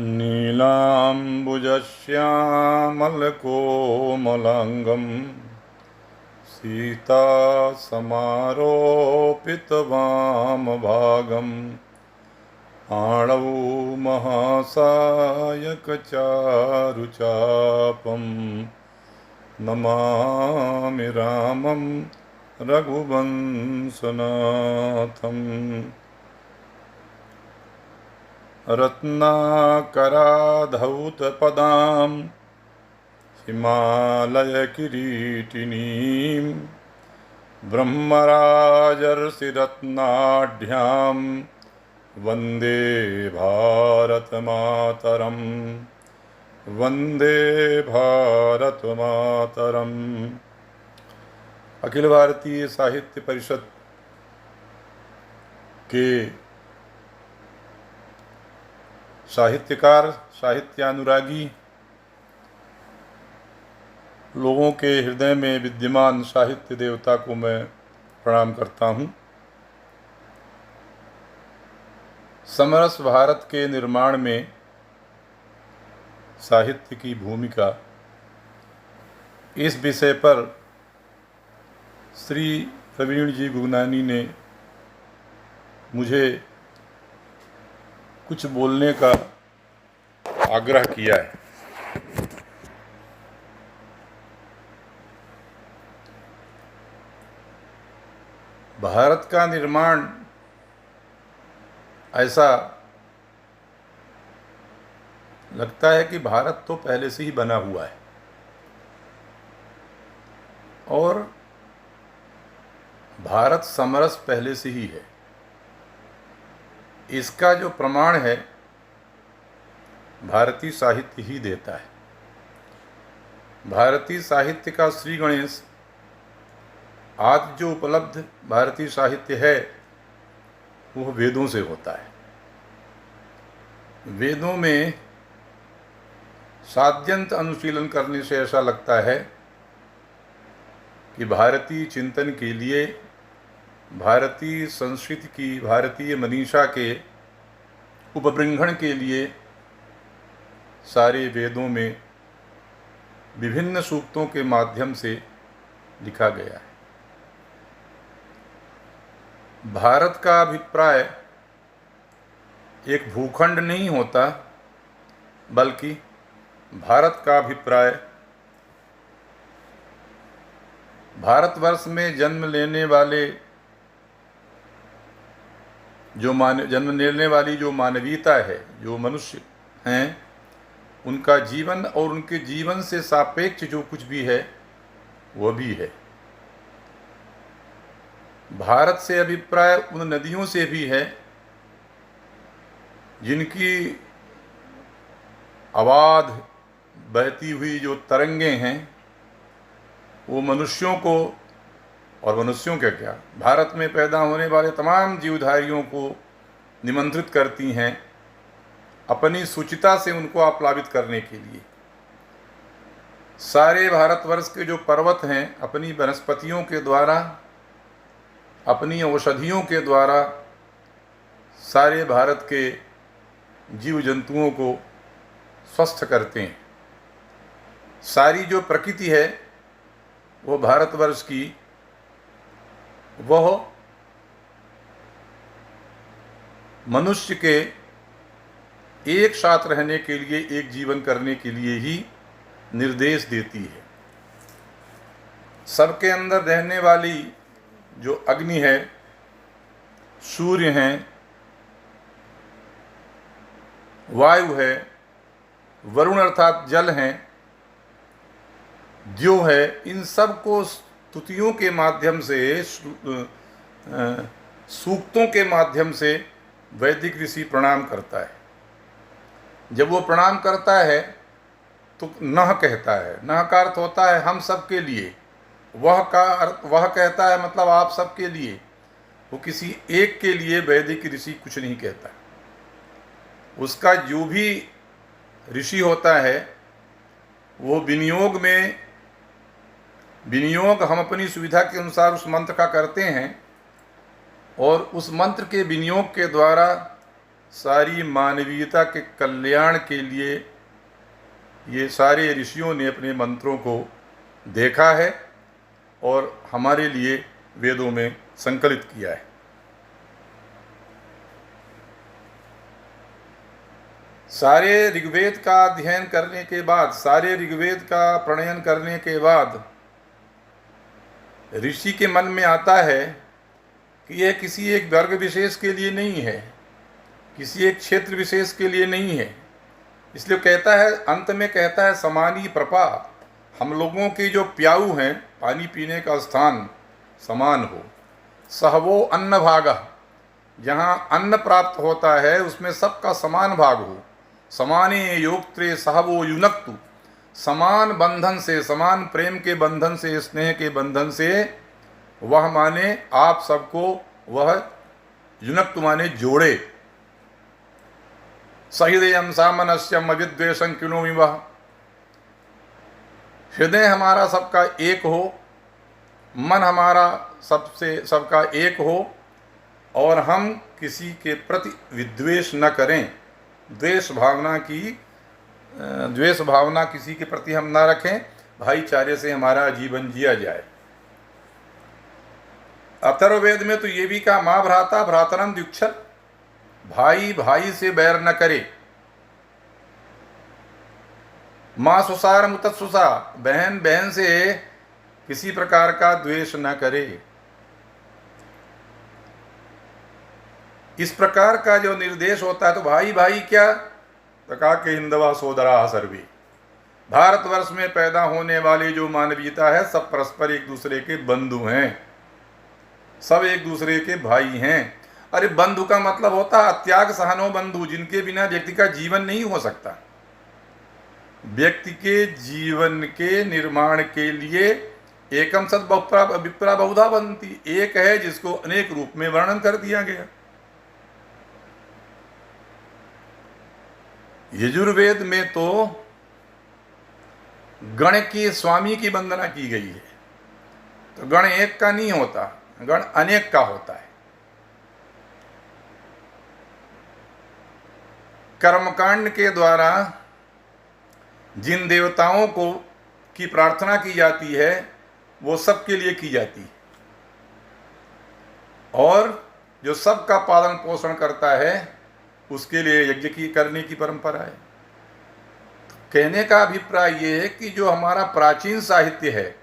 नीलाम्बुजश्यामलकोमलाङ्गं सीतासमारोपितवामभागम् आणौ महासायकचारुचापं नमामि रामं रघुवंशनाथम्। रत्नाकराधौतपदां हिमालयकिरीटिनीं ब्रह्मराजर्षिरत्नाढ्यां वन्दे भारतमातरम् वन्दे भारतमातरम्। अखिल भारतीय साहित्य परिषद के साहित्यकार, साहित्यानुरागी लोगों के हृदय में विद्यमान साहित्य देवता को मैं प्रणाम करता हूँ। समरस भारत के निर्माण में साहित्य की भूमिका, इस विषय पर श्री प्रवीण जी गुगनानी ने मुझे कुछ बोलने का आग्रह किया है। भारत का निर्माण ऐसा लगता है कि भारत तो पहले से ही बना हुआ है और भारत समरस पहले से ही है। इसका जो प्रमाण है भारतीय साहित्य ही देता है। भारतीय साहित्य का श्री गणेश आज जो उपलब्ध भारतीय साहित्य है वह वेदों से होता है। वेदों में साध्यंत अनुशीलन करने से ऐसा लगता है कि भारतीय चिंतन के लिए, भारतीय संस्कृति की, भारतीय मनीषा के उपबृंहण के लिए सारे वेदों में विभिन्न सूक्तों के माध्यम से लिखा गया है। भारत का अभिप्राय एक भूखंड नहीं होता, बल्कि भारत का अभिप्राय भारतवर्ष में जन्म लेने वाली जो मानवीयता है, जो मनुष्य हैं, उनका जीवन और उनके जीवन से सापेक्ष जो कुछ भी है वह भी है। भारत से अभिप्राय उन नदियों से भी है जिनकी अबाध बहती हुई जो तरंगें हैं वो मनुष्यों को, और मनुष्यों के क्या, भारत में पैदा होने वाले तमाम जीवधारियों को निमंत्रित करती हैं अपनी सुचिता से उनको आप्लावित करने के लिए। सारे भारतवर्ष के जो पर्वत हैं अपनी वनस्पतियों के द्वारा, अपनी औषधियों के द्वारा सारे भारत के जीव जंतुओं को स्वस्थ करते हैं। सारी जो प्रकृति है वो भारतवर्ष की, वह मनुष्य के एक साथ रहने के लिए, एक जीवन करने के लिए ही निर्देश देती है। सबके अंदर रहने वाली जो अग्नि है, सूर्य हैं, वायु है, वरुण अर्थात जल हैं, द्यो है, इन सब को स्तुतियों के माध्यम से, सूक्तों के माध्यम से वैदिक ऋषि प्रणाम करता है। जब वो प्रणाम करता है तो नह कहता है। नह का अर्थ होता है हम सब के लिए। वह का अर्थ, वह कहता है मतलब आप सब के लिए। वो किसी एक के लिए वैदिक ऋषि कुछ नहीं कहता। उसका जो भी ऋषि होता है वो विनियोग हम अपनी सुविधा के अनुसार उस मंत्र का करते हैं और उस मंत्र के विनियोग के द्वारा सारी मानवीयता के कल्याण के लिए ये सारे ऋषियों ने अपने मंत्रों को देखा है और हमारे लिए वेदों में संकलित किया है। सारे ऋग्वेद का अध्ययन करने के बाद, सारे ऋग्वेद का प्रणयन करने के बाद ऋषि के मन में आता है कि यह किसी एक वर्ग विशेष के लिए नहीं है, किसी एक क्षेत्र विशेष के लिए नहीं है। इसलिए कहता है, अंत में कहता है, समानी प्रपा, हम लोगों के जो प्याऊ हैं, पानी पीने का स्थान समान हो। सहवो अन्न भागा, जहाँ अन्न प्राप्त होता है उसमें सबका समान भाग हो। समाने योक्त्रे सहवो युनक्तु, समान बंधन से, समान प्रेम के बंधन से, स्नेह के बंधन से, वह माने आप सबको, वह युनक्तु माने जोड़े। सहृदयम सामनस्यम अविद्वेषं किनोमि वह, हृदय हमारा सबका एक हो, मन हमारा सबका एक हो, और हम किसी के प्रति विद्वेष न करें, द्वेष भावना किसी के प्रति हम ना रखें, भाईचारे से हमारा जीवन जिया जाए। अथर्ववेद में तो ये भी कहा, माँ भ्राता भ्रातरम द्युक्षर, भाई भाई से बैर न करे। माँ सुसार मुतत सुसा, बहन बहन से किसी प्रकार का द्वेष न करे। इस प्रकार का जो निर्देश होता है, तो भाई भाई क्या, तो कहा कि हिंदवा सोदरा सर्वे, भारतवर्ष में पैदा होने वाली जो मानवीयता है, सब परस्पर एक दूसरे के बंधु हैं, सब एक दूसरे के भाई हैं। अरे बंधु का मतलब होता है त्याग सहनो बंधु, जिनके बिना व्यक्ति का जीवन नहीं हो सकता। व्यक्ति के जीवन के निर्माण के लिए एकम सद विप्रा बहुधा बनती, एक है जिसको अनेक रूप में वर्णन कर दिया गया। यजुर्वेद में तो गण के स्वामी की वंदना की गई है, तो गण एक का नहीं होता, गण अनेक का होता है। कर्मकांड के द्वारा जिन देवताओं को की प्रार्थना की जाती है, वो सबके लिए की जाती है, और जो सबका पालन पोषण करता है उसके लिए यज्ञ की करने की परंपरा है। कहने का अभिप्राय ये है कि जो हमारा प्राचीन साहित्य है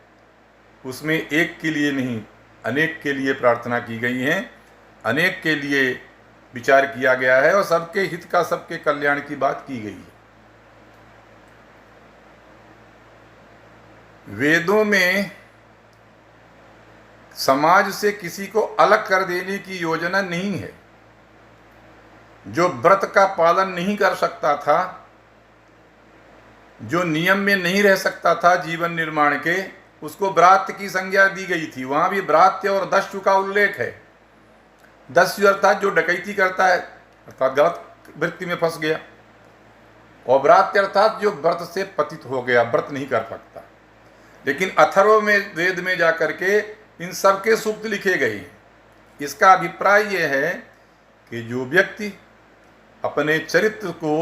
उसमें एक के लिए नहीं, अनेक के लिए प्रार्थना की गई है, अनेक के लिए विचार किया गया है, और सबके हित का, सबके कल्याण की बात की गई है। वेदों में समाज से किसी को अलग कर देने की योजना नहीं है। जो व्रत का पालन नहीं कर सकता था, जो नियम में नहीं रह सकता था जीवन निर्माण के, उसको भ्रात्य की संज्ञा दी गई थी। वहाँ भी भ्रात्य और दस्यु का उल्लेख है। दस्यु अर्थात जो डकैती करता है, अर्थात गलत वृत्ति में फंस गया, और भ्रात्य अर्थात जो व्रत से पतित हो गया, व्रत नहीं कर सकता। लेकिन अथर्व में, वेद में जाकर के इन सबके सूक्त लिखे गए। इसका अभिप्राय यह है कि जो व्यक्ति अपने चरित्र को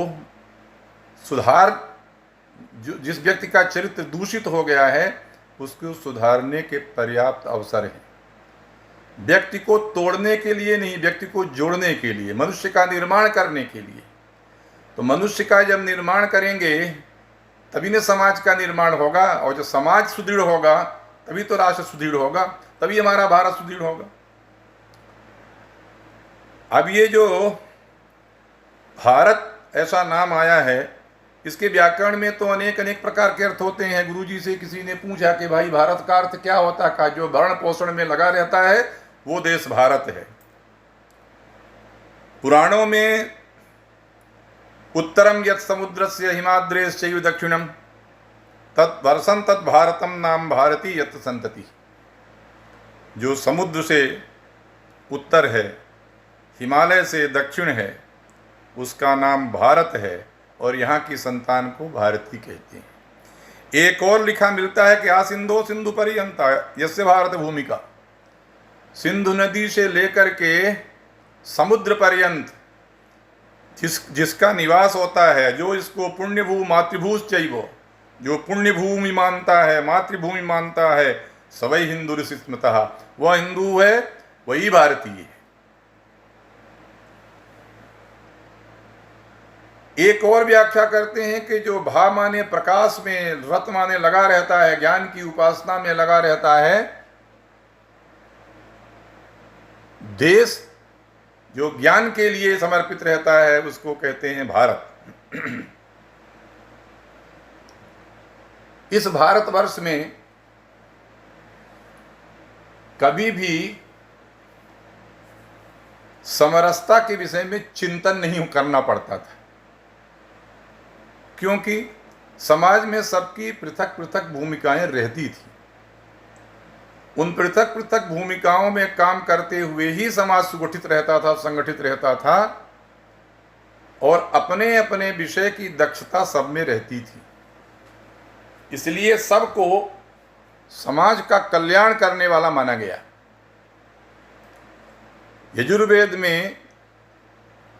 जिस व्यक्ति का चरित्र दूषित हो गया है, उसको सुधारने के पर्याप्त अवसर हैं। व्यक्ति को तोड़ने के लिए नहीं, व्यक्ति को जोड़ने के लिए, मनुष्य का निर्माण करने के लिए। तो मनुष्य का जब निर्माण करेंगे तभी न समाज का निर्माण होगा, और जब समाज सुदृढ़ होगा तभी तो राष्ट्र सुदृढ़ होगा, तभी हमारा भारत सुदृढ़ होगा। अब ये जो भारत ऐसा नाम आया है, इसके व्याकरण में तो अनेक अनेक प्रकार के अर्थ होते हैं। गुरुजी से किसी ने पूछा कि भाई भारत का अर्थ क्या होता है, जो भरण पोषण में लगा रहता है वो देश भारत है। पुराणों में उत्तरम यत् समुद्रस्य हिमाद्रेश्चैव दक्षिणम तद्वर्षं तद् भारतम नाम भारती यत् संतति। जो समुद्र से उत्तर है, हिमालय से दक्षिण है, उसका नाम भारत है, और यहाँ की संतान को भारती कहते हैं। एक और लिखा मिलता है कि आसिंधो सिंधु पर्यंता यस्य भारत भूमिका। सिंधु नदी से लेकर के समुद्र पर्यंत जिसका निवास होता है, जो इसको पुण्यभू मातृभूष चैव, जो पुण्य भूमि मानता है, मातृभूमि मानता है, सवै हिंदू स्मृतः, वह हिंदू है, वही भारतीय है। एक और व्याख्या करते हैं कि जो भा माने प्रकाश में, रत माने लगा रहता है, ज्ञान की उपासना में लगा रहता है, देश जो ज्ञान के लिए समर्पित रहता है, उसको कहते हैं भारत। इस भारतवर्ष में कभी भी समरसता के विषय में चिंतन नहीं करना पड़ता था, क्योंकि समाज में सबकी पृथक पृथक भूमिकाएं रहती थी। उन पृथक पृथक भूमिकाओं में काम करते हुए ही समाज सुगठित रहता था, संगठित रहता था, और अपने अपने विषय की दक्षता सब में रहती थी। इसलिए सबको समाज का कल्याण करने वाला माना गया। यजुर्वेद में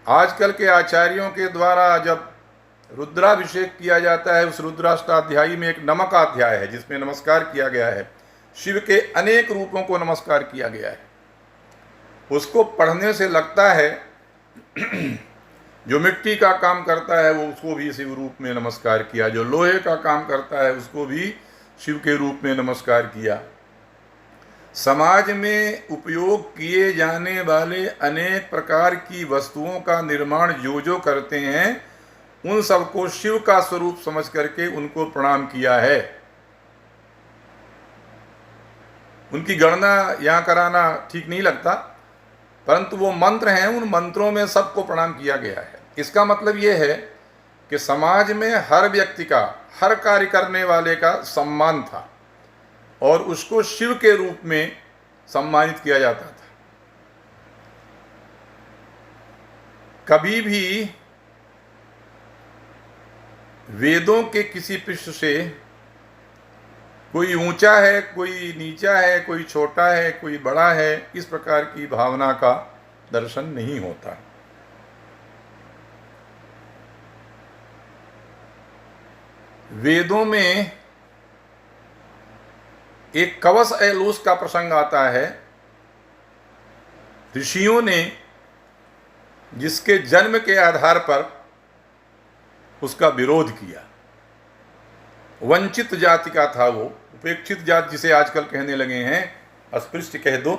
आजकल के आचार्यों के द्वारा जब रुद्राभिषेक किया जाता है, उस रुद्राष्टाध्यायी में एक नमकाध्याय है जिसमें नमस्कार किया गया है, शिव के अनेक रूपों को नमस्कार किया गया है। उसको पढ़ने से लगता है जो मिट्टी का काम करता है वो उसको भी शिव रूप में नमस्कार किया, जो लोहे का काम करता है उसको भी शिव के रूप में नमस्कार किया। समाज में उपयोग किए जाने वाले अनेक प्रकार की वस्तुओं का निर्माण जो जो करते हैं, उन सबको शिव का स्वरूप समझ करके उनको प्रणाम किया है। उनकी गणना यहाँ कराना ठीक नहीं लगता, परंतु वो मंत्र हैं, उन मंत्रों में सबको प्रणाम किया गया है। इसका मतलब ये है कि समाज में हर व्यक्ति का, हर कार्य करने वाले का सम्मान था और उसको शिव के रूप में सम्मानित किया जाता था। कभी भी वेदों के किसी पृष्ठ से कोई ऊंचा है, कोई नीचा है, कोई छोटा है, कोई बड़ा है, इस प्रकार की भावना का दर्शन नहीं होता। वेदों में एक कवच ऐलूस का प्रसंग आता है। ऋषियों ने जिसके जन्म के आधार पर उसका विरोध किया, वंचित जाति का था वो, उपेक्षित जाति जिसे आजकल कहने लगे हैं, अस्पृश्य कह दो,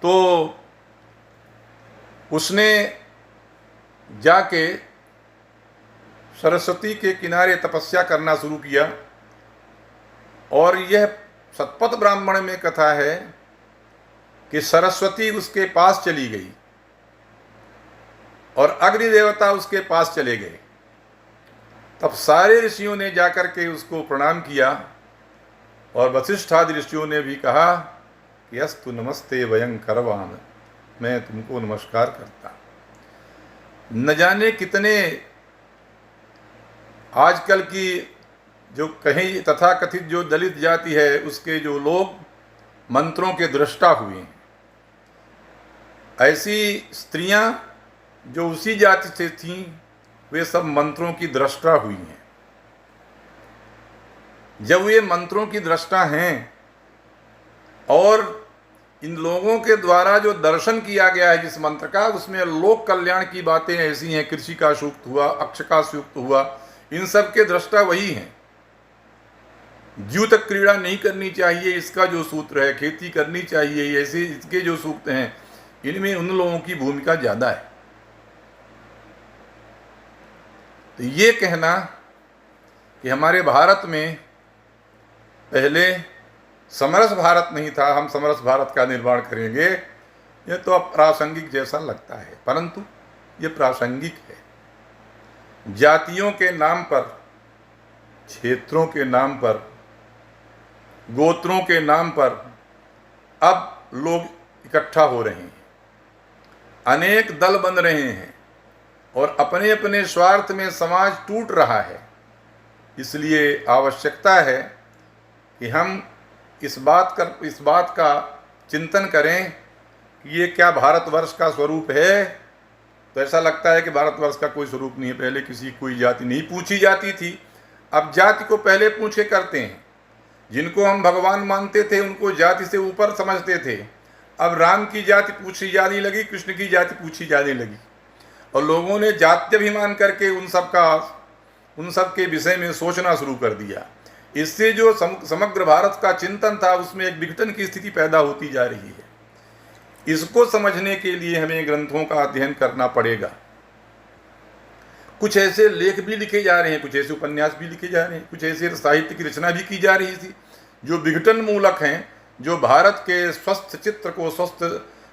तो उसने जाके सरस्वती के किनारे तपस्या करना शुरू किया। और यह सतपथ ब्राह्मण में कथा है कि सरस्वती उसके पास चली गई और अग्नि देवता उसके पास चले गए। तब सारे ऋषियों ने जाकर के उसको प्रणाम किया और वशिष्ठ आदि ऋषियों ने भी कहा कि अस्तु नमस्ते वयं करवाम, मैं तुमको नमस्कार करता। न जाने कितने आजकल की जो कहीं तथाकथित जो दलित जाति है उसके जो लोग मंत्रों के दृष्टा हुए हैं, ऐसी स्त्रियां जो उसी जाति से थीं वे सब मंत्रों की दृष्टा हुई हैं। जब वे मंत्रों की दृष्टा हैं और इन लोगों के द्वारा जो दर्शन किया गया है जिस मंत्र का, उसमें लोक कल्याण की बातें ऐसी हैं, कृषि का सूक्त हुआ, अक्ष का सूक्त हुआ, इन सब के दृष्टा वही हैं। द्यूत क्रीड़ा नहीं करनी चाहिए, इसका जो सूत्र है, खेती करनी चाहिए, ऐसे इसके जो सूक्त हैं, इनमें उन लोगों की भूमिका ज़्यादा है। तो ये कहना कि हमारे भारत में पहले समरस भारत नहीं था, हम समरस भारत का निर्माण करेंगे, ये तो अप्रासंगिक जैसा लगता है, परंतु ये प्रासंगिक है। जातियों के नाम पर, क्षेत्रों के नाम पर, गोत्रों के नाम पर अब लोग इकट्ठा हो रहे हैं, अनेक दल बन रहे हैं और अपने अपने स्वार्थ में समाज टूट रहा है। इसलिए आवश्यकता है कि हम इस बात का चिंतन करें कि ये क्या भारतवर्ष का स्वरूप है। तो ऐसा लगता है कि भारतवर्ष का कोई स्वरूप नहीं है। पहले किसी कोई जाति नहीं पूछी जाती थी, अब जाति को पहले पूछे करते हैं। जिनको हम भगवान मानते थे उनको जाति से ऊपर समझते थे, अब राम की जाति पूछी जाने लगी, कृष्ण की जाति पूछी जाने लगी, और लोगों ने जात्यभिमान करके उन सब के विषय में सोचना शुरू कर दिया। इससे जो समग्र भारत का चिंतन था उसमें एक विघटन की स्थिति पैदा होती जा रही है। इसको समझने के लिए हमें ग्रंथों का अध्ययन करना पड़ेगा। कुछ ऐसे लेख भी लिखे जा रहे हैं, कुछ ऐसे उपन्यास भी लिखे जा रहे हैं, कुछ ऐसे साहित्य की रचना भी की जा रही थी जो विघटन मूलक हैं, जो भारत के स्वस्थ चित्र को, स्वस्थ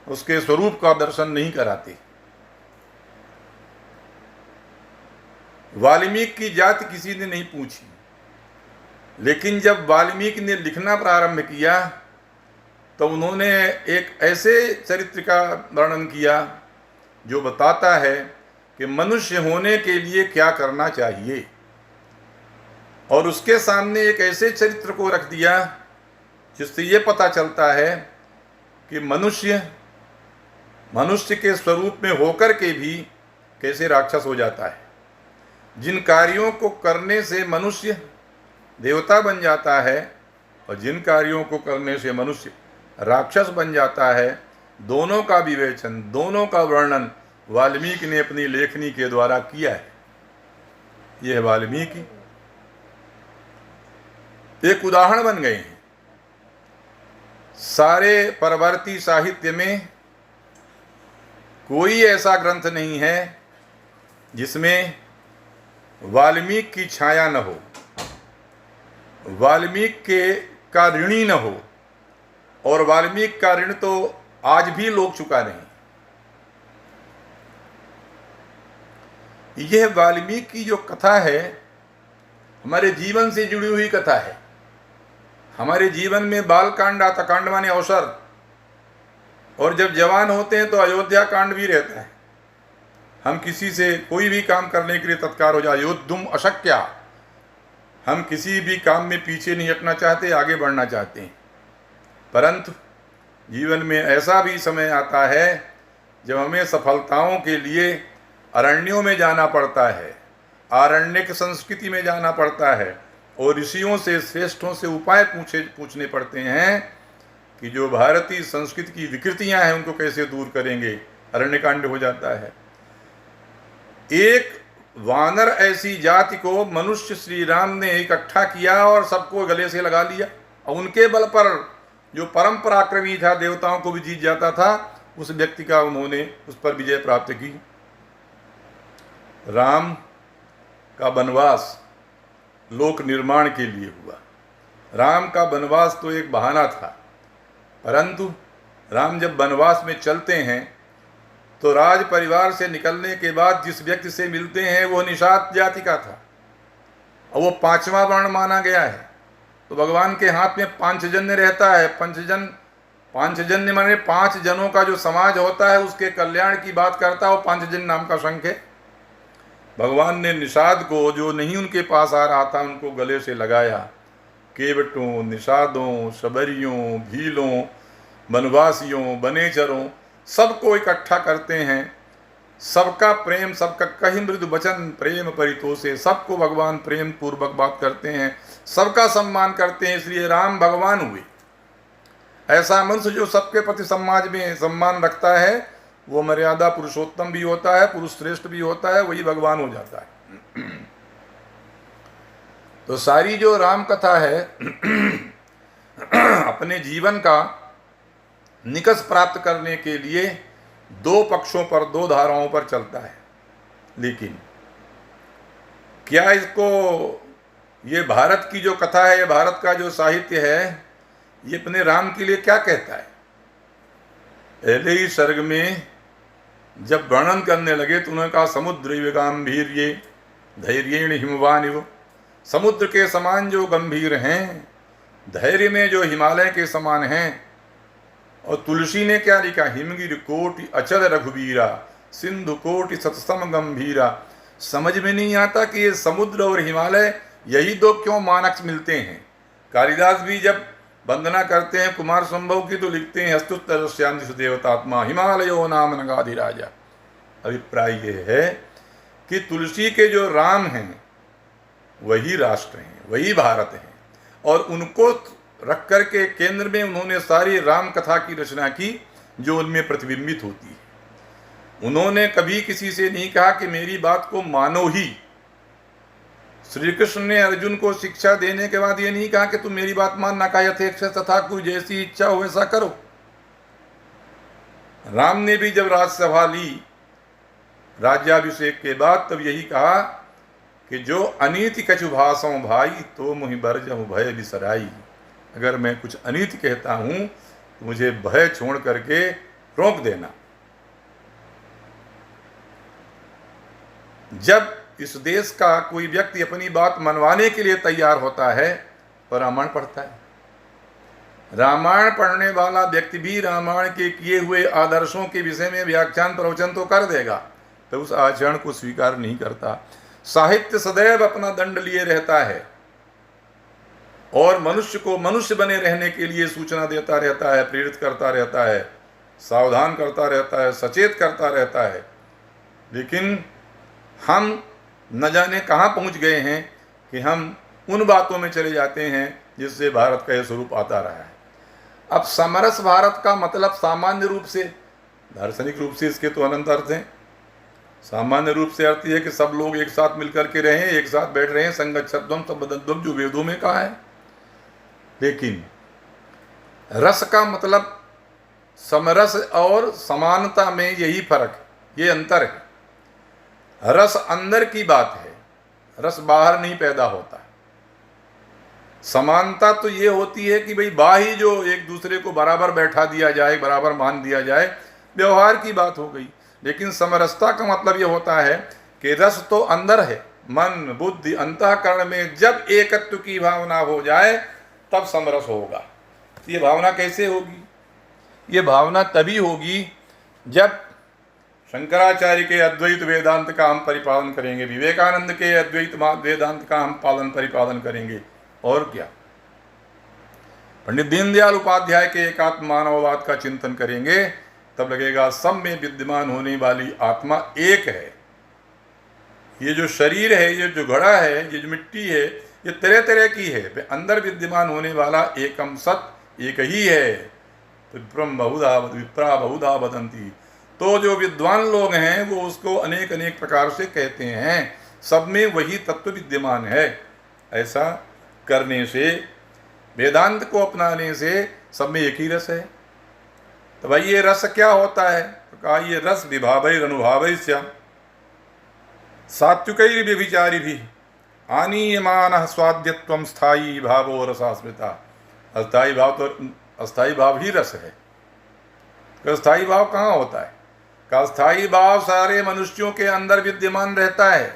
उसके स्वरूप का दर्शन नहीं कराते। वाल्मीकि की जाति किसी ने नहीं पूछी, लेकिन जब वाल्मीकि ने लिखना प्रारंभ किया तो उन्होंने एक ऐसे चरित्र का वर्णन किया जो बताता है कि मनुष्य होने के लिए क्या करना चाहिए, और उसके सामने एक ऐसे चरित्र को रख दिया जिससे ये पता चलता है कि मनुष्य के स्वरूप में होकर के भी कैसे राक्षस हो जाता है। जिन कार्यों को करने से मनुष्य देवता बन जाता है और जिन कार्यों को करने से मनुष्य राक्षस बन जाता है, दोनों का विवेचन, दोनों का वर्णन वाल्मीकि ने अपनी लेखनी के द्वारा किया है। यह वाल्मीकि एक उदाहरण बन गए हैं। सारे परवर्ती साहित्य में कोई ऐसा ग्रंथ नहीं है जिसमें वाल्मीकि की छाया न हो, वाल्मीकि का ऋणी न हो, और वाल्मीकि का ऋण तो आज भी लोग चुका नहीं। यह वाल्मीकि की जो कथा है हमारे जीवन से जुड़ी हुई कथा है। हमारे जीवन में बाल कांड आता, कांड माने अवसर, और जब जवान होते हैं तो अयोध्या कांड भी रहता है। हम किसी से कोई भी काम करने के लिए तत्कार हो जाए, योद्धुम अशक्या, हम किसी भी काम में पीछे नहीं हटना चाहते, आगे बढ़ना चाहते हैं। परंतु जीवन में ऐसा भी समय आता है जब हमें सफलताओं के लिए अरण्यों में जाना पड़ता है, आरण्यक संस्कृति में जाना पड़ता है, और ऋषियों से, श्रेष्ठों से उपाय पूछने पड़ते हैं कि जो भारतीय संस्कृति की विकृतियां हैं उनको कैसे दूर करेंगे। अरण्यकांड हो जाता है। एक वानर ऐसी जाति को मनुष्य श्री राम ने इकट्ठा किया और सबको गले से लगा लिया, और उनके बल पर जो परम पराक्रमी था, देवताओं को भी जीत जाता था, उस व्यक्ति का उन्होंने उस पर विजय प्राप्त की। राम का वनवास लोक निर्माण के लिए हुआ। राम का वनवास तो एक बहाना था, परंतु राम जब वनवास में चलते हैं तो राज परिवार से निकलने के बाद जिस व्यक्ति से मिलते हैं वो निषाद जाति का था, और वो पांचवा वर्ण माना गया है। तो भगवान के हाथ में पांचजन्य रहता है। पांचजन्य माने 5 जनों का जो समाज होता है उसके कल्याण की बात करता है, वो पांचजन्य नाम का शंख है। भगवान ने निषाद को, जो नहीं उनके पास आ रहा था, उनको गले से लगाया। केवटों, निषादों, शबरियों, भीलों, वनवासियों, वनेचरों, सबको इकट्ठा करते हैं। सबका प्रेम, सबका कही मृदु वचन प्रेम परितोषे, सबको भगवान प्रेम पूर्वक बात करते हैं, सबका सम्मान करते हैं, इसलिए राम भगवान हुए। ऐसा मनुष्य जो सबके प्रति समाज में सम्मान रखता है वो मर्यादा पुरुषोत्तम भी होता है, पुरुष श्रेष्ठ भी होता है, वही भगवान हो जाता है। तो सारी जो राम कथा है अपने जीवन का निकष प्राप्त करने के लिए 2 पक्षों पर, 2 धाराओं पर चलता है। लेकिन क्या इसको, ये भारत की जो कथा है, भारत का जो साहित्य है, ये अपने राम के लिए क्या कहता है? पहले ही सर्ग में जब वर्णन करने लगे तो उन्होंने कहा समुद्र गांभीर्ये धैर्येण हिमवानिव, समुद्र के समान जो गंभीर हैं, धैर्य में जो हिमालय के समान हैं। और तुलसी ने क्या लिखा? हिमगिर कोटि अचल रघुवीरा, सिंधु कोटि सतसम गंभीरा। समझ में नहीं आता कि ये समुद्र और हिमालय यही 2 क्यों मानक मिलते हैं। कालिदास भी जब वंदना करते हैं कुमार संभव की तो लिखते हैं हस्तुत्तरस्यांदिश देवतात्मा हिमालयो नाम नगाधिराजा। अभिप्राय ये है कि तुलसी के जो राम हैं वही राष्ट्र हैं, वही भारत हैं, और उनको रख कर के केंद्र में उन्होंने सारी राम कथा की रचना की जो उनमें प्रतिबिंबित होती है। उन्होंने कभी किसी से नहीं कहा कि मेरी बात को मानो ही। श्री कृष्ण ने अर्जुन को शिक्षा देने के बाद ये नहीं कहा कि तुम मेरी बात मानना, का यथेक्ष तथा कुछ जैसी इच्छा हो वैसा करो। राम ने भी जब राजसभा ली राज्याभिषेक के बाद, तब यही कहा कि जो अनीति कछु भाषण भाई तो मुहि बरजहु भय बिसराई। अगर मैं कुछ अनीति कहता हूं तो मुझे भय छोड़ करके रोक देना। जब इस देश का कोई व्यक्ति अपनी बात मनवाने के लिए तैयार होता है तो रामायण पढ़ता है। रामायण पढ़ने वाला व्यक्ति भी रामायण के किए हुए आदर्शों के विषय में व्याख्यान प्रवचन तो कर देगा, तो उस आचरण को स्वीकार नहीं करता। साहित्य सदैव अपना दंड लिए रहता है और मनुष्य को मनुष्य बने रहने के लिए सूचना देता रहता है, प्रेरित करता रहता है, सावधान करता रहता है, सचेत करता रहता है। लेकिन हम न जाने कहाँ पहुँच गए हैं कि हम उन बातों में चले जाते हैं जिससे भारत का यह स्वरूप आता रहा है। अब समरस भारत का मतलब सामान्य रूप से, दार्शनिक रूप से इसके तो अनंत अर्थ हैं। सामान्य रूप से अर्थ है कि सब लोग एक साथ मिलकर के रहें, एक साथ बैठ रहे हैं, संगच्छध्वम सबदध्वम जो वेदों में कहा है। लेकिन रस का मतलब समरस और समानता में यही फर्क है, ये अंतर है। रस अंदर की बात है, रस बाहर नहीं पैदा होता। समानता तो ये होती है कि भाई बाही जो एक दूसरे को बराबर बैठा दिया जाए, बराबर मान दिया जाए, व्यवहार की बात हो गई। लेकिन समरसता का मतलब ये होता है कि रस तो अंदर है, मन बुद्धि अंतःकरण में जब एकत्व की भावना हो जाए तब समरस होगा। ये भावना कैसे होगी? ये भावना तभी होगी जब शंकराचार्य के अद्वैत वेदांत का हम परिपालन करेंगे, विवेकानंद के अद्वैत वेदांत का हम पालन परिपालन करेंगे। और क्या, पंडित दीनदयाल उपाध्याय के एकात्म मानववाद का चिंतन करेंगे, तब लगेगा सब में विद्यमान होने वाली आत्मा एक है। ये जो शरीर है, ये जो घड़ा है, ये जो मिट्टी है, ये तरह तरह की है, अंदर विद्यमान होने वाला एकम सत एक ही है। तो ब्रह्म बहुधा विप्रा बहुधा वदंती। तो जो विद्वान लोग हैं वो उसको अनेक अनेक प्रकार से कहते हैं, सब में वही तत्व विद्यमान है। ऐसा करने से, वेदांत को अपनाने से सब में एक ही रस है। तो भाई ये रस क्या होता है? तो कहा ये रस विभावैर अनुभावैश्च सात्विकैर व्यभिचारिभिः आनीयमानः स्वाद्यत्वं स्थायी भावो रसास्मृता। अस्थायी भाव तो अस्थायी भाव ही रस है। तो स्थायी भाव कहाँ होता है? का स्थायी भाव सारे मनुष्यों के अंदर विद्यमान रहता है।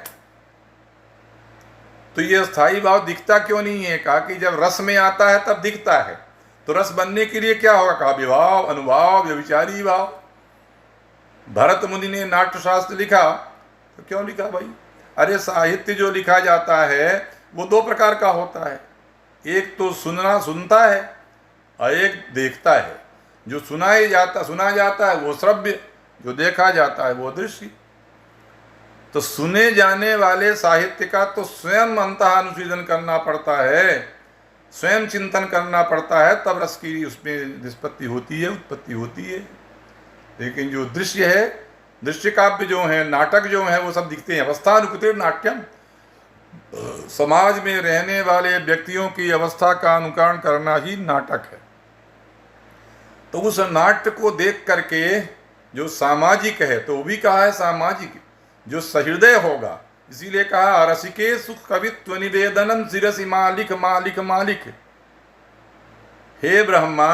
तो ये स्थायी भाव दिखता क्यों नहीं है? कहा कि जब रस में आता है तब दिखता है। तो रस बनने के लिए क्या होगा? कहा विभाव अनुभाव व्यभिचारी भाव। भरत मुनि ने नाट्यशास्त्र लिखा, तो क्यों लिखा भाई? अरे साहित्य जो लिखा जाता है वो दो प्रकार का होता है, एक तो सुनता है और एक देखता है। जो सुना जाता है वो श्रव्य, जो देखा जाता है वो दृश्य। तो सुने जाने वाले साहित्य का तो स्वयं अंतः अनुशीलन करना पड़ता है, स्वयं चिंतन करना पड़ता है, तब रस की उसमें निष्पत्ति होती है, उत्पत्ति होती है। लेकिन जो दृश्य है, दृश्य काव्य जो है, नाटक जो है, वो सब दिखते हैं। अवस्थानुकृतिर नाट्यम, समाज में रहने वाले व्यक्तियों की अवस्था का अनुकरण करना ही नाटक है। तो उस नाट्य को देख करके जो सामाजिक है, तो वो भी कहा है सामाजिक, जो सहृदय होगा, इसीलिए कहा रसिके सुख कवित्व निवेदनम शिरसि मालिक मालिक मालिक। हे ब्रह्मा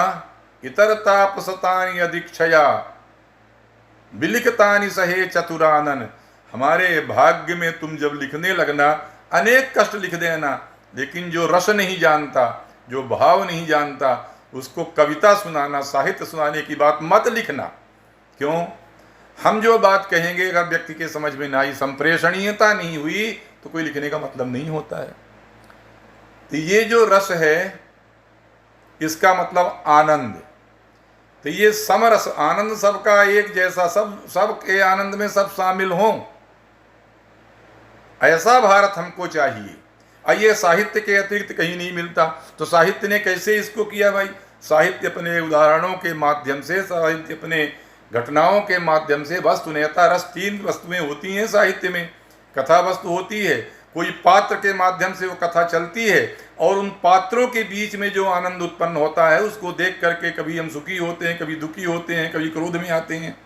इतर तापसतानि अधिक्षया विलिखतानि सहे चतुरानन। हमारे भाग्य में तुम जब लिखने लगना अनेक कष्ट लिख देना, लेकिन जो रस नहीं जानता, जो भाव नहीं जानता, उसको कविता सुनाना, साहित्य सुनाने की बात मत लिखना। क्यों? हम जो बात कहेंगे अगर व्यक्ति के समझ में ना आई, संप्रेषणीयता नहीं हुई, तो कोई लिखने का मतलब नहीं होता है। तो ये जो रस है इसका मतलब आनंद। तो ये समरस आनंद सबका एक जैसा, सब के आनंद में सब शामिल हों, ऐसा भारत हमको चाहिए। ये साहित्य के अतिरिक्त कहीं नहीं मिलता। तो साहित्य ने कैसे इसको किया भाई? साहित्य अपने उदाहरणों के माध्यम से, साहित्य अपने घटनाओं के माध्यम से, वस्तु नेता रस, 3 वस्तुएं होती हैं साहित्य में। कथा वस्तु होती है, कोई पात्र के माध्यम से वो कथा चलती है, और उन पात्रों के बीच में जो आनंद उत्पन्न होता है उसको देख करके कभी हम सुखी होते हैं, कभी दुखी होते हैं, कभी क्रोध में आते हैं।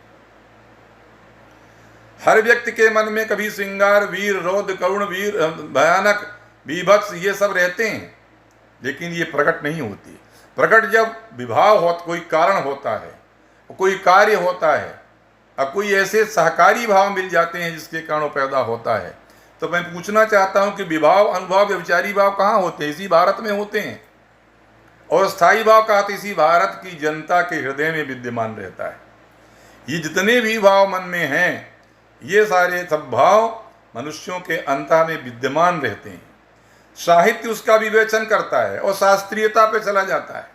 हर व्यक्ति के मन में कभी श्रृंगार, वीर, रौद्र, करुण, वीर, भयानक, बीभत्स, ये सब रहते हैं, लेकिन ये प्रकट नहीं होती। प्रकट जब विभाव हो, कोई कारण होता है, कोई कार्य होता है, और कोई ऐसे सहकारी भाव मिल जाते हैं जिसके कारण पैदा होता है। तो मैं पूछना चाहता हूं कि विभाव, अनुभव, व्यभिचारी भाव कहाँ होते हैं? इसी भारत में होते हैं। और स्थायी भाव का तो इसी भारत की जनता के हृदय में विद्यमान रहता है। ये जितने भी भाव मन में हैं, ये सारे सब भाव मनुष्यों के अंतः में विद्यमान रहते हैं। साहित्य उसका विवेचन करता है और शास्त्रीयता पे चला जाता है,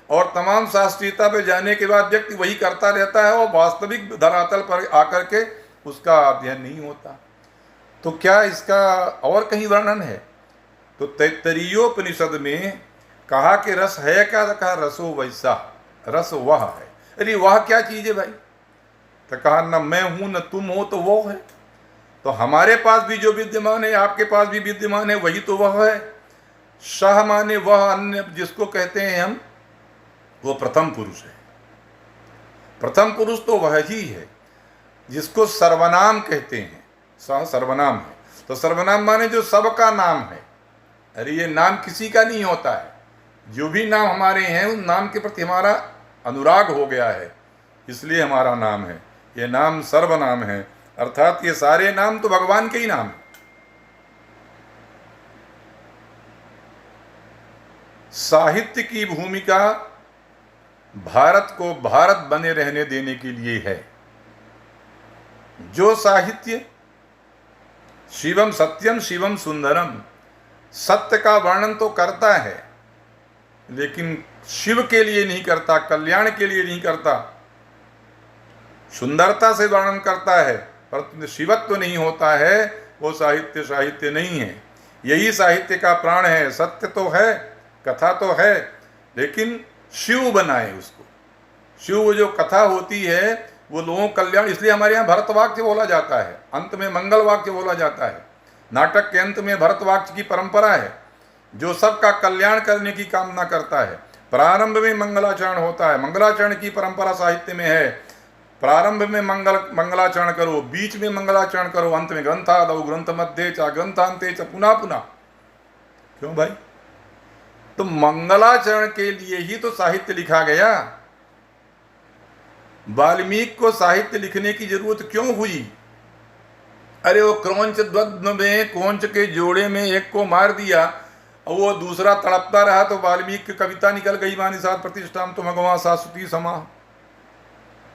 और तमाम शास्त्रीयता पे जाने के बाद व्यक्ति वही करता रहता है, और वास्तविक धरातल पर आकर के उसका अध्ययन नहीं होता। तो क्या इसका और कहीं वर्णन है? तो तैत्तरीयोपनिषद में कहा कि रस है क्या? तो कहा रसो वैसा, रस वह है। अरे वह क्या चीज़ है भाई? तो कहा न मैं हूं न तुम हो, तो वो है। तो हमारे पास भी जो विद्यमान है, आपके पास भी विद्यमान है, वही तो वह है। सह माने वह, अन्य जिसको कहते हैं हम, वो प्रथम पुरुष है। प्रथम पुरुष तो वह ही है जिसको सर्वनाम कहते हैं। सह सर्वनाम है। तो सर्वनाम माने जो सबका नाम है। अरे ये नाम किसी का नहीं होता है। जो भी नाम हमारे हैं, उन नाम के प्रति हमारा अनुराग हो गया है, इसलिए हमारा नाम है। ये नाम सर्वनाम है, अर्थात ये सारे नाम तो भगवान के ही नाम है। साहित्य की भूमिका भारत को भारत बने रहने देने के लिए है। जो साहित्य शिवम सत्यम शिवम सुंदरम, सत्य का वर्णन तो करता है, लेकिन शिव के लिए नहीं करता, कल्याण के लिए नहीं करता। सुंदरता से वर्णन करता है, पर शिवत्व नहीं होता है, वो साहित्य साहित्य नहीं है। यही साहित्य का प्राण है। सत्य तो है, कथा तो है, लेकिन शिव बनाए उसको। शिव जो कथा होती है वो लोगों कल्याण, इसलिए हमारे यहाँ भरत वाक्य बोला जाता है, अंत में मंगल वाक्य बोला जाता है। नाटक के अंत में भरत वाक्य की परंपरा है, जो सबका कल्याण करने की कामना करता है। प्रारंभ में मंगलाचरण होता है, मंगलाचरण की परंपरा साहित्य में है। प्रारंभ में मंगलाचरण करो, बीच में मंगलाचरण करो, अंत में ग्रंथादौ ग्रंथ मध्य च ग्रंथांते च पुनः पुनः। क्यों भाई? तो मंगलाचरण के लिए ही तो साहित्य लिखा गया। वाल्मीकि को साहित्य लिखने की जरूरत क्यों हुई? अरे वो क्रौंच द्वंद्व में कोंच के जोड़े में एक को मार दिया और वो दूसरा तड़पता रहा, तो वाल्मीकि की कविता निकल गई, मानी सात प्रतिष्ठा तो भगवान सासुती समा।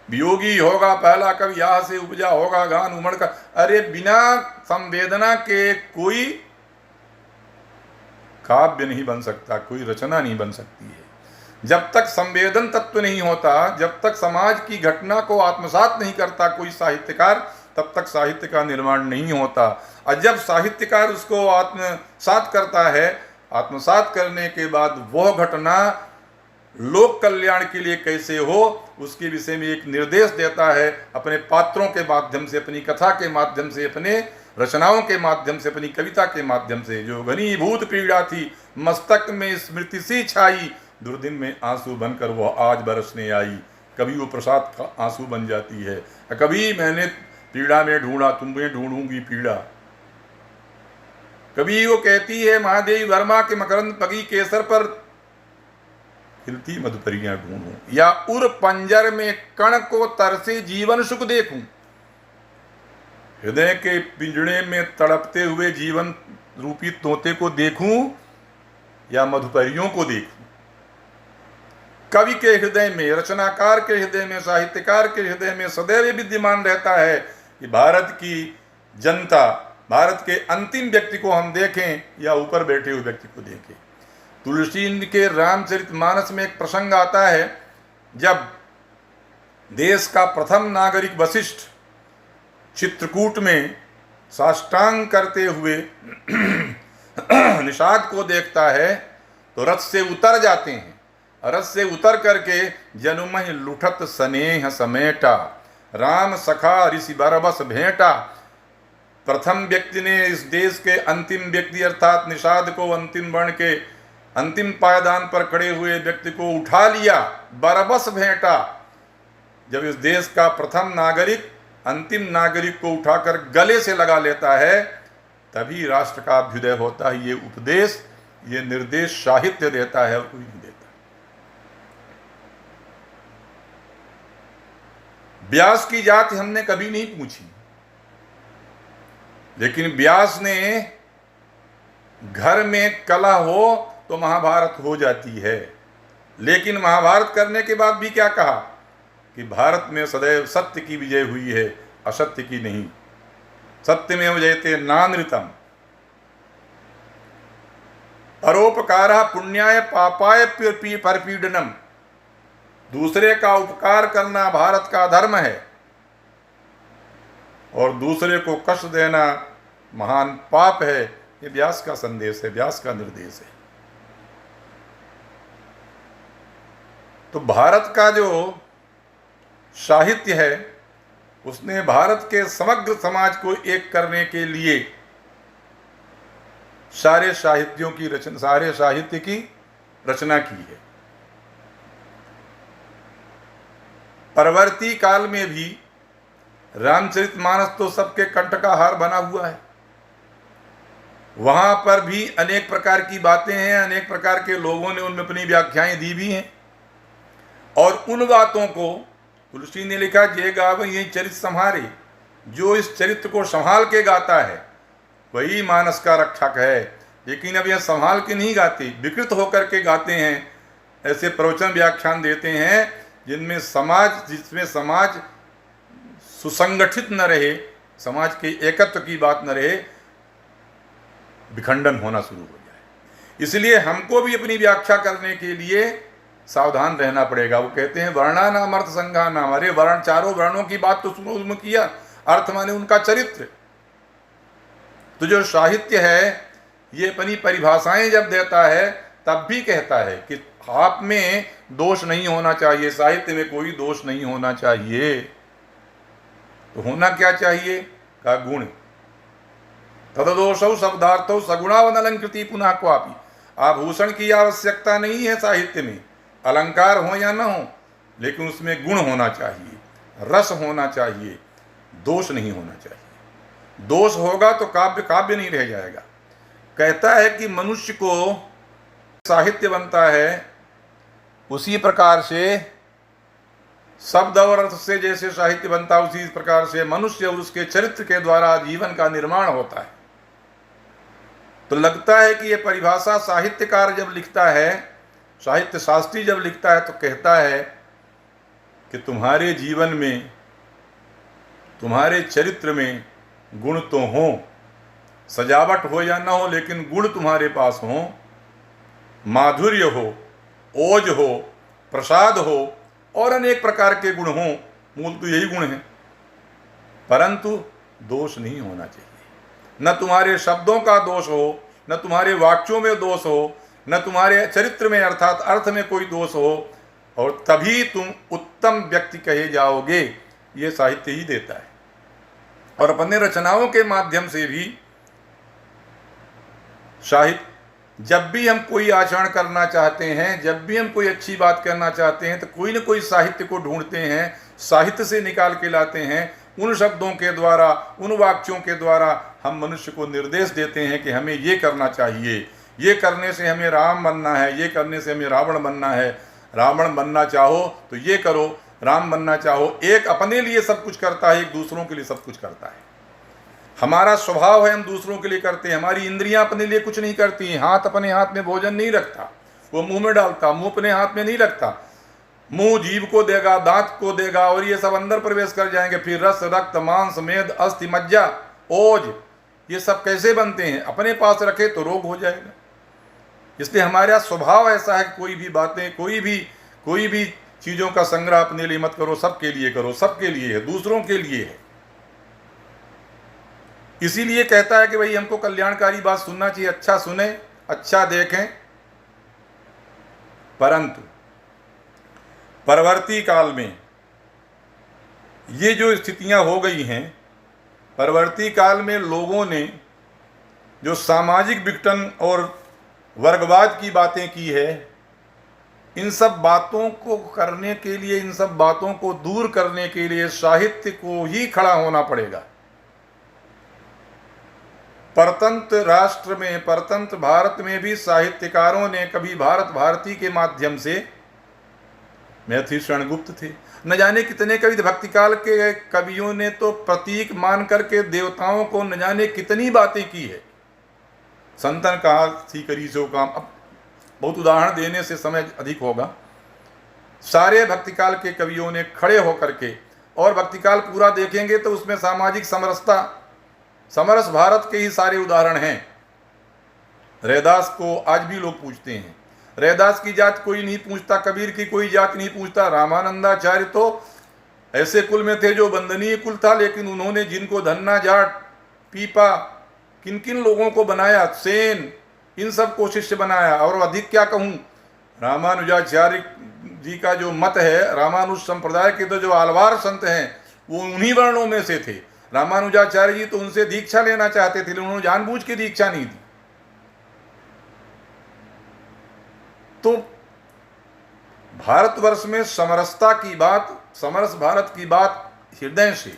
वियोगी होगा पहला कवि, यहाँ से उपजा होगा गान उमड़ का। अरे बिना संवेदना के कोई काव्य नहीं बन सकता, कोई रचना नहीं बन सकती है। जब तक संवेदन तत्व नहीं होता, जब तक समाज की घटना को आत्मसात नहीं करता कोई साहित्यकार, तब तक साहित्य का निर्माण नहीं होता। और जब साहित्यकार उसको आत्मसात करता है, आत्मसात करने के बाद वह घटना लोक कल्याण के लिए कैसे हो, उसके विषय में एक निर्देश देता है, अपने पात्रों के माध्यम से, अपनी कथा के माध्यम से, अपने रचनाओं के माध्यम से, अपनी कविता के माध्यम से। जो घनीभूत पीड़ा थी मस्तक में स्मृति सी छाई, दुर्दिन में आंसू बनकर वो आज बरसने आई। कभी वो प्रसाद का आंसू बन जाती है, कभी मैंने पीड़ा में ढूंढा तुम्हें ढूंढूंगी पीड़ा। कभी वो कहती है महादेवी वर्मा के मकरंद पगी केसर पर खिलती मधुपरियां ढूंढूं, या उर पंजर में कण को तरसे जीवन सुख देखूं। हृदय के पिंजड़े में तड़पते हुए जीवन रूपी तोते को देखूं या मधुपरियों को देखूं। कवि के हृदय में, रचनाकार के हृदय में, साहित्यकार के हृदय में सदैव विद्यमान रहता है कि भारत की जनता, भारत के अंतिम व्यक्ति को हम देखें या ऊपर बैठे हुए व्यक्ति को देखें। तुलसी के रामचरितमानस में एक प्रसंग आता है, जब देश का प्रथम नागरिक वशिष्ठ चित्रकूट में साष्टांग करते हुए निषाद को देखता है तो रथ से उतर जाते हैं। रथ से उतर करके जनुमहि लुठत स्नेह समेटा, राम सखा ऋषि बरबस भेंटा। प्रथम व्यक्ति ने इस देश के अंतिम व्यक्ति अर्थात निषाद को, अंतिम वर्ण के अंतिम पायदान पर खड़े हुए व्यक्ति को उठा लिया, बरबस भेंटा। जब इस देश का प्रथम नागरिक अंतिम नागरिक को उठाकर गले से लगा लेता है तभी राष्ट्र का अभ्युदय होता है। ये उपदेश, ये निर्देश साहित्य देता है और कोई नहीं देता। व्यास की जाति हमने कभी नहीं पूछी, लेकिन व्यास ने घर में कला हो तो महाभारत हो जाती है। लेकिन महाभारत करने के बाद भी क्या कहा कि भारत में सदैव सत्य की विजय हुई है, असत्य की नहीं। सत्यमेव जयते नानृतम। परोपकारः पुण्याय पापाय परपीडनम। दूसरे का उपकार करना भारत का धर्म है और दूसरे को कष्ट देना महान पाप है। ये व्यास का संदेश है, व्यास का निर्देश है। तो भारत का जो साहित्य है उसने भारत के समग्र समाज को एक करने के लिए सारे साहित्यों की रचना, सारे साहित्य की रचना की है। परवर्ती काल में भी रामचरितमानस तो सबके कंठ का हार बना हुआ है। वहां पर भी अनेक प्रकार की बातें हैं, अनेक प्रकार के लोगों ने उनमें अपनी व्याख्याएं दी भी हैं। और उन बातों को तुलसी ने लिखा, जे गाव ये चरित्र संहारे। जो इस चरित्र को संभाल के गाता है वही मानस का रक्षक है। लेकिन अब यह संभाल के नहीं गाते, विकृत होकर के गाते हैं। ऐसे प्रवचन व्याख्यान देते हैं जिसमें समाज सुसंगठित न रहे, समाज के एकत्व की बात न रहे, विखंडन होना शुरू हो जाए। इसलिए हमको भी अपनी व्याख्या करने के लिए सावधान रहना पड़ेगा। वो कहते हैं वर्णा नाम अर्थ संज्ञा नाम। अरे वर्ण, चारों वर्णों की बात तो सुनो, उसमें किया। अर्थ माने उनका चरित्र। तो जो साहित्य है ये अपनी परिभाषाएं जब देता है तब भी कहता है कि आप में दोष नहीं होना चाहिए, साहित्य में कोई दोष नहीं होना चाहिए। तो होना क्या चाहिए का गुण। तददोषौ शब्दार्थौ सगुणावन अलंकृति पुनः क्वापि। आभूषण की आवश्यकता नहीं है साहित्य में, अलंकार हो या न हो, लेकिन उसमें गुण होना चाहिए, रस होना चाहिए, दोष नहीं होना चाहिए। दोष होगा तो काव्य काव्य नहीं रह जाएगा। कहता है कि मनुष्य को साहित्य बनता है उसी प्रकार से, शब्द और अर्थ से जैसे साहित्य बनता है उसी प्रकार से मनुष्य और उसके चरित्र के द्वारा जीवन का निर्माण होता है। तो लगता है कि यह परिभाषा साहित्यकार जब लिखता है, साहित्य शास्त्री जब लिखता है तो कहता है कि तुम्हारे जीवन में, तुम्हारे चरित्र में गुण तो हो, सजावट हो या ना हो, लेकिन गुण तुम्हारे पास हो, माधुर्य हो, ओज हो, प्रसाद हो और अनेक प्रकार के गुण हो। मूल तो यही गुण है, परंतु दोष नहीं होना चाहिए। न तुम्हारे शब्दों का दोष हो, न तुम्हारे वाक्यों में दोष हो, न तुम्हारे चरित्र में अर्थात अर्थ में कोई दोष हो, और तभी तुम उत्तम व्यक्ति कहे जाओगे। ये साहित्य ही देता है। और अपने रचनाओं के माध्यम से भी साहित्य, जब भी हम कोई आचरण करना चाहते हैं, जब भी हम कोई अच्छी बात करना चाहते हैं तो कोई न कोई साहित्य को ढूंढते हैं, साहित्य से निकाल के लाते हैं। उन शब्दों के द्वारा, उन वाक्यों के द्वारा हम मनुष्य को निर्देश देते हैं कि हमें ये करना चाहिए, ये करने से हमें राम बनना है, ये करने से हमें रावण बनना है। रावण बनना चाहो तो ये करो, राम बनना चाहो। एक अपने लिए सब कुछ करता है, एक दूसरों के लिए सब कुछ करता है। हमारा स्वभाव है हम दूसरों के लिए करते हैं। हमारी इंद्रियां अपने लिए कुछ नहीं करती हैं। हाथ अपने हाथ में भोजन नहीं रखता, वो मुंह में डालता, मुंह अपने हाथ में नहीं रखता। मुंह जीभ को देगा, दांत को देगा और ये सब अंदर प्रवेश कर जाएंगे। फिर रस, रक्त, मांस, मेद, अस्थि, मज्जा, ओज, ये सब कैसे बनते हैं? अपने पास रखे तो रोग हो जाएगा। इसलिए हमारा स्वभाव ऐसा है कि कोई भी बातें, कोई भी चीज़ों का संग्रह अपने लिए मत करो, सबके लिए करो। सबके लिए है, दूसरों के लिए है। इसीलिए कहता है कि भाई हमको कल्याणकारी बात सुनना चाहिए, अच्छा सुने, अच्छा देखें। परंतु परवर्ती काल में ये जो स्थितियां हो गई हैं, परवर्ती काल में लोगों ने जो सामाजिक विघटन और वर्गवाद की बातें की है, इन सब बातों को करने के लिए, इन सब बातों को दूर करने के लिए साहित्य को ही खड़ा होना पड़ेगा। परतंत्र राष्ट्र में, परतंत्र भारत में भी साहित्यकारों ने कभी भारत भारती के माध्यम से, मैथिली शरण गुप्त थे, न जाने कितने कवि, भक्तिकाल के कवियों ने तो प्रतीक मान करके देवताओं को न जाने कितनी बातें की है। संतन कहा थी करी सो काम। अब बहुत उदाहरण देने से समय अधिक होगा। सारे भक्तिकाल के कवियों ने खड़े होकर के, और भक्तिकाल पूरा देखेंगे तो उसमें सामाजिक समरसता, समरस भारत के ही सारे उदाहरण हैं। रैदास को आज भी लोग पूछते हैं। रैदास की जात कोई नहीं पूछता, कबीर की कोई जात नहीं पूछता। रामानंदाचार्य तो ऐसे कुल में थे जो वंदनीय कुल था, लेकिन उन्होंने जिनको धन्ना, जाट, पीपा, किन किन लोगों को बनाया, सेन, इन सब को शिष्य बनाया। और अधिक क्या कहूँ, रामानुजाचार्य जी का जो मत है, रामानुज संप्रदाय के तो जो आलवार संत हैं वो उन्हीं वर्णों में से थे। रामानुजाचार्य जी तो उनसे दीक्षा लेना चाहते थे, लेकिन उन्होंने जानबूझ के दीक्षा नहीं दी। तो भारतवर्ष में समरसता की बात, समरस भारत की बात हृदय से,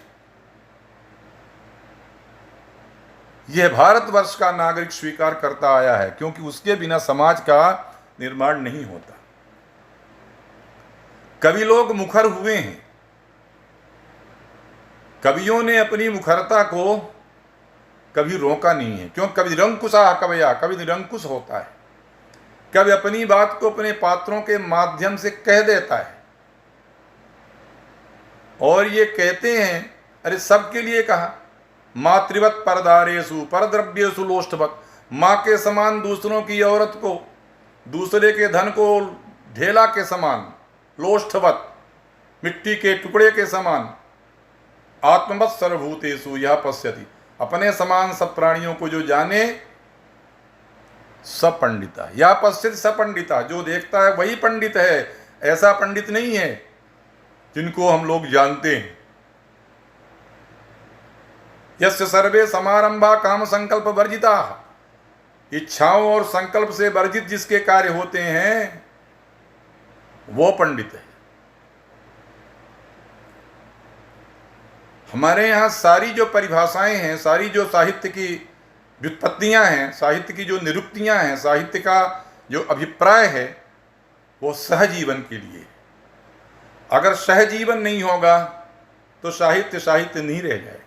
यह भारतवर्ष का नागरिक स्वीकार करता आया है, क्योंकि उसके बिना समाज का निर्माण नहीं होता। कवि लोग मुखर हुए हैं। कवियों ने अपनी मुखरता को कभी रोका नहीं है। क्यों? कवि निरंकुशा कवया, कवि निरंकुश होता है। कवि अपनी बात को अपने पात्रों के माध्यम से कह देता है, और ये कहते हैं, अरे सबके लिए कहा, मातृवत परदारेसु परद्रव्येसु लोष्टवत। माँ के समान दूसरों की औरत को, दूसरे के धन को ढेला के समान, लोष्टवत, मिट्टी के टुकड़े के समान, आत्मवत् सर्वभूतेषु यः पश्यति। अपने समान सब प्राणियों को जो जाने, सपंडिता, या पश्चित सपंडिता, जो देखता है वही पंडित है। ऐसा पंडित नहीं है जिनको हम लोग जानते हैं। यस्य सर्वे समारंभा काम संकल्प वर्जिता, इच्छाओं और संकल्प से वर्जित जिसके कार्य होते हैं वो पंडित है। हमारे यहाँ सारी जो परिभाषाएं हैं, सारी जो साहित्य की व्युत्पत्तियां हैं, साहित्य की जो निरुक्तियां हैं, साहित्य का जो अभिप्राय है, वो सहजीवन के लिए। अगर सहजीवन नहीं होगा तो साहित्य साहित्य नहीं रह जाएगा।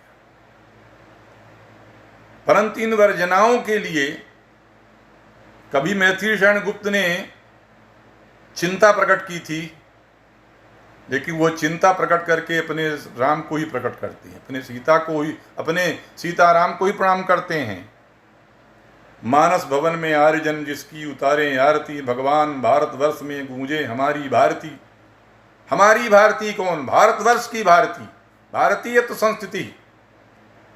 परंतु इन वर्जनाओं के लिए कभी मैथिली शरण गुप्त ने चिंता प्रकट की थी, लेकिन वो चिंता प्रकट करके अपने राम को ही प्रकट करते हैं, अपने सीता को ही, अपने सीताराम को ही प्रणाम करते हैं। मानस भवन में आर्यजन जिसकी उतारे आरती, भगवान भारतवर्ष में गूंजे हमारी भारती। हमारी भारती कौन? भारतवर्ष की भारती, भारतीय तो संस्कृति,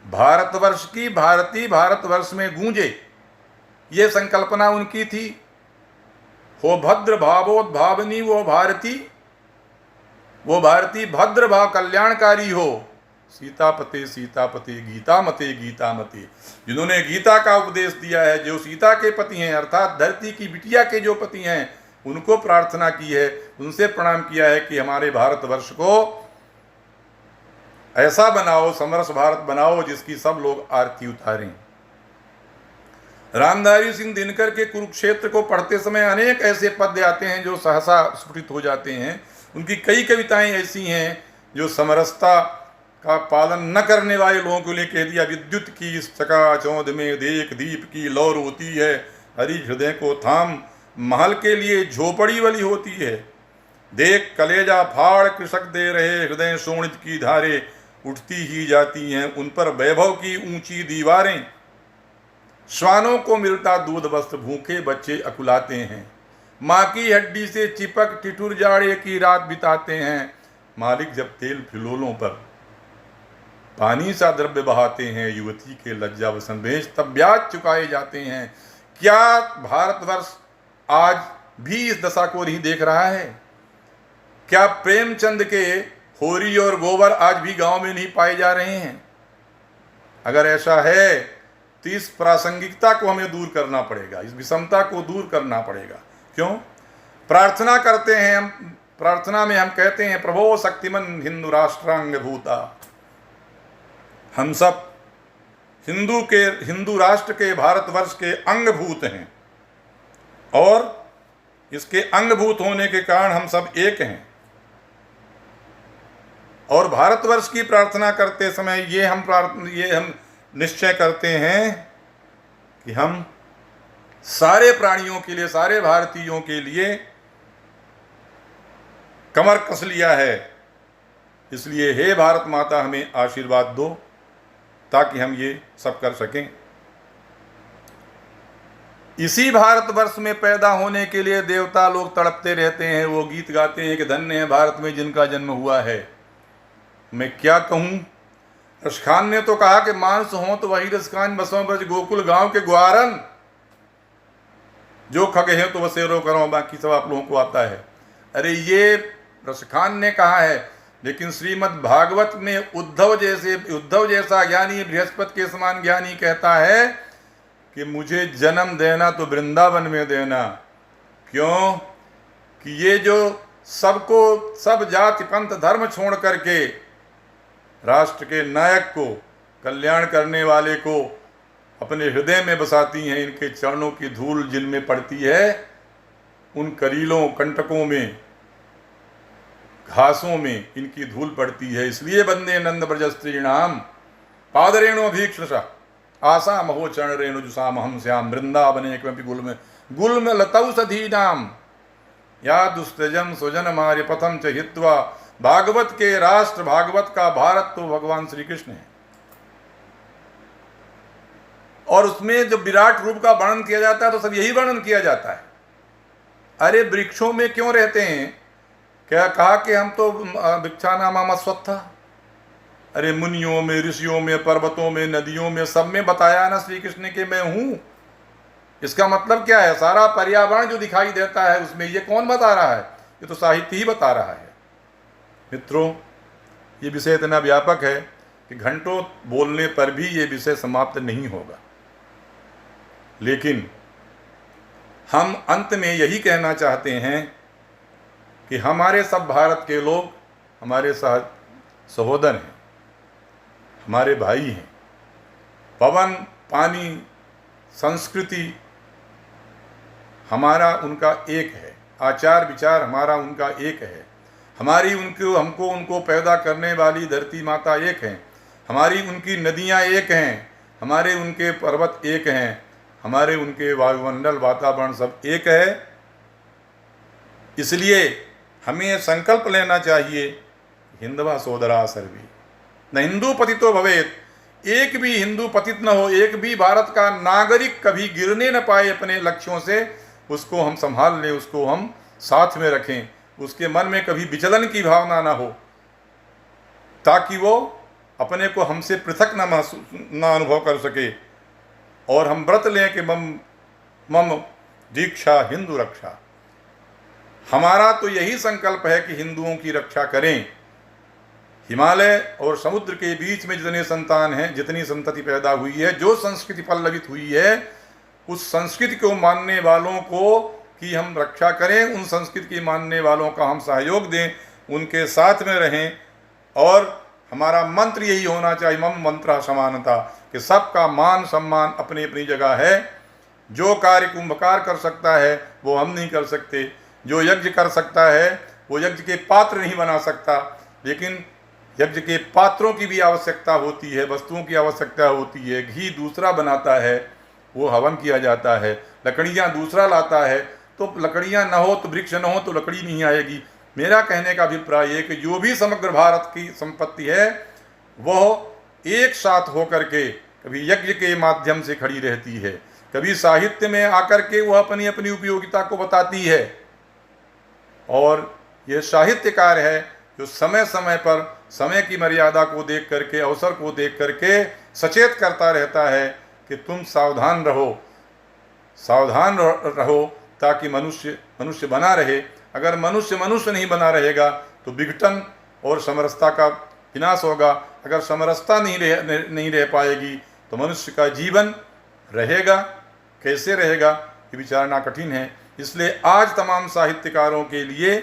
भारतवर्ष की भारती भारतवर्ष में गूंजे, ये संकल्पना उनकी थी। हो भद्र भावोद्भावनी वो भारती भद्र भाव कल्याणकारी हो। सीतापते सीतापते गीतामते गीतामते, जिन्होंने गीता का उपदेश दिया है, जो सीता के पति हैं, अर्थात धरती की बिटिया के जो पति हैं, उनको प्रार्थना की है, उनसे प्रणाम किया है कि हमारे भारतवर्ष को ऐसा बनाओ, समरस भारत बनाओ जिसकी सब लोग आरती उतारें। रामधारी सिंह दिनकर के कुरुक्षेत्र को पढ़ते समय अनेक ऐसे पद्य आते हैं जो सहसा स्फुटित हो जाते हैं। उनकी कई कविताएं ऐसी हैं जो समरसता का पालन न करने वाले लोगों के लिए कह दिया। विद्युत की इस चकाचौंध में देख दीप की लौ रोती है, हरि हृदय को थाम महल के लिए झोपड़ी वाली होती है। देख कलेजा फाड़ कृषक दे रहे, हृदय शोणित की धारे उठती ही जाती हैं, उन पर वैभव की ऊंची दीवारें। श्वानों को मिलता दूध वस्त्र, भूखे बच्चे अकुलाते हैं। माँ की हड्डी से चिपक ठिठुर जाड़े की रात बिताते हैं। मालिक जब तेल फिलोलों पर पानी सा द्रव्य बहाते हैं, युवती के लज्जा व संदेश तब ब्याज चुकाए जाते हैं। क्या भारतवर्ष आज भी इस दशा को नहीं देख रहा है? क्या प्रेमचंद के होरी और गोबर आज भी गांव में नहीं पाए जा रहे हैं? अगर ऐसा है तो इस प्रासंगिकता को हमें दूर करना पड़ेगा, इस विषमता को दूर करना पड़ेगा। क्यों? प्रार्थना करते हैं हम, प्रार्थना में हम कहते हैं प्रभो शक्तिमन हिंदू राष्ट्रांग भूता। हम सब हिंदू राष्ट्र के, भारतवर्ष के अंगभूत हैं और इसके अंगभूत होने के कारण हम सब एक हैं। और भारतवर्ष की प्रार्थना करते समय ये हम निश्चय करते हैं कि हम सारे प्राणियों के लिए, सारे भारतीयों के लिए कमर कस लिया है। इसलिए हे भारत माता हमें आशीर्वाद दो ताकि हम ये सब कर सकें। इसी भारतवर्ष में पैदा होने के लिए देवता लोग तड़पते रहते हैं। वो गीत गाते हैं कि धन्य है भारत में जिनका जन्म हुआ है। मैं क्या कहूँ, रसखान ने तो कहा कि मांस हो तो वही रसखान बसों ब्रज गोकुल गांव के ग्वारन, जो खगे हैं तो वसेरो करो, बाकी सब आप लोगों को आता है। अरे ये रसखान ने कहा है, लेकिन श्रीमद् भागवत में उद्धव जैसा ज्ञानी, बृहस्पति के समान ज्ञानी कहता है कि मुझे जन्म देना तो वृंदावन में देना। क्यों? कि ये जो सबको, सब जाति पंथ धर्म छोड़ करके राष्ट्र के नायक को, कल्याण करने वाले को अपने हृदय में बसाती हैं, इनके चरणों की धूल जिनमें पड़ती है, उन करीलों, कंटकों में, घासों में इनकी धूल पड़ती है। इसलिए वंदे नंद ब्रज स्त्रीणाम पादरेणु भीक्षसा आशा महो चरण रेणु जुसाम हम श्याम वृंदावने क्वपि गुल्म लतौषधीनाम या दुस्तजम सुजन मार्य पथम च हित्वा। भागवत के राष्ट्र, भागवत का भारत तो भगवान श्री कृष्ण है। और उसमें जो विराट रूप का वर्णन किया जाता है तो सब यही वर्णन किया जाता है। अरे वृक्षों में क्यों रहते हैं? क्या कहा कि हम तो वृक्षानाम अस्वत्था। अरे मुनियों में, ऋषियों में, पर्वतों में, नदियों में, सब में बताया ना श्री कृष्ण के मैं हूं। इसका मतलब क्या है? सारा पर्यावरण जो दिखाई देता है उसमें ये कौन बता रहा है? ये तो साहित्य ही बता रहा है। मित्रों, ये विषय इतना व्यापक है कि घंटों बोलने पर भी ये विषय समाप्त नहीं होगा। लेकिन हम अंत में यही कहना चाहते हैं कि हमारे सब भारत के लोग हमारे सहोदर हैं, हमारे भाई हैं। पवन, पानी, संस्कृति हमारा उनका एक है, आचार विचार हमारा उनका एक है। हमारी उनको पैदा करने वाली धरती माता एक है, हमारी उनकी नदियाँ एक हैं, हमारे उनके पर्वत एक हैं, हमारे उनके वायुमंडल, वातावरण सब एक है। इसलिए हमें संकल्प लेना चाहिए, हिंदवा सोदरा सर्वी न हिंदू पतितो भवेत। एक भी हिंदू पतित न हो, एक भी भारत का नागरिक कभी गिरने न पाए अपने लक्ष्यों से। उसको हम संभाल लें, उसको हम साथ में रखें, उसके मन में कभी विचलन की भावना ना हो, ताकि वो अपने को हमसे पृथक न अनुभव कर सके। और हम व्रत लें कि मम दीक्षा हिंदू रक्षा। हमारा तो यही संकल्प है कि हिंदुओं की रक्षा करें। हिमालय और समुद्र के बीच में जितने संतान हैं, जितनी संतति पैदा हुई है, जो संस्कृति पल्लवित हुई है, उस संस्कृति को मानने वालों को की हम रक्षा करें, उन संस्कृति की मानने वालों का हम सहयोग दें, उनके साथ में रहें। और हमारा मंत्र यही होना चाहिए, मम मंत्रा समानता, कि सबका मान सम्मान अपनी अपनी जगह है। जो कार्य कुंभकार कर सकता है वो हम नहीं कर सकते, जो यज्ञ कर सकता है वो यज्ञ के पात्र नहीं बना सकता, लेकिन यज्ञ के पात्रों की भी आवश्यकता होती है, वस्तुओं की आवश्यकता होती है। घी दूसरा बनाता है, वो हवन किया जाता है। लकड़ियाँ दूसरा लाता है, तो लकड़ियाँ न हो तो, वृक्ष न हो तो लकड़ी नहीं आएगी। मेरा कहने का अभिप्राय है कि जो भी समग्र भारत की संपत्ति है वह एक साथ होकर के कभी यज्ञ के माध्यम से खड़ी रहती है, कभी साहित्य में आकर के वह अपनी अपनी उपयोगिता को बताती है, और यह साहित्यकार है जो समय समय पर समय की मर्यादा को देख करके, अवसर को देख करके सचेत करता रहता है कि तुम सावधान रहो, सावधान रहो, ताकि मनुष्य मनुष्य बना रहे। अगर मनुष्य मनुष्य नहीं बना रहेगा तो विघटन और समरसता का विनाश होगा। अगर समरसता नहीं रह पाएगी तो मनुष्य का जीवन रहेगा, कैसे रहेगा, ये विचारना कठिन है। इसलिए आज तमाम साहित्यकारों के लिए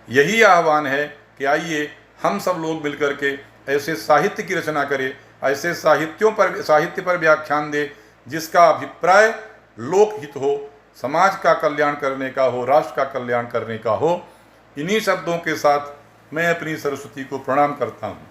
यही आह्वान है कि आइए हम सब लोग मिलकर के ऐसे साहित्य की रचना करें, ऐसे साहित्य पर व्याख्यान दें जिसका अभिप्राय लोकहित हो, समाज का कल्याण करने का हो, राष्ट्र का कल्याण करने का हो। इन्हीं शब्दों के साथ मैं अपनी सरस्वती को प्रणाम करता हूँ।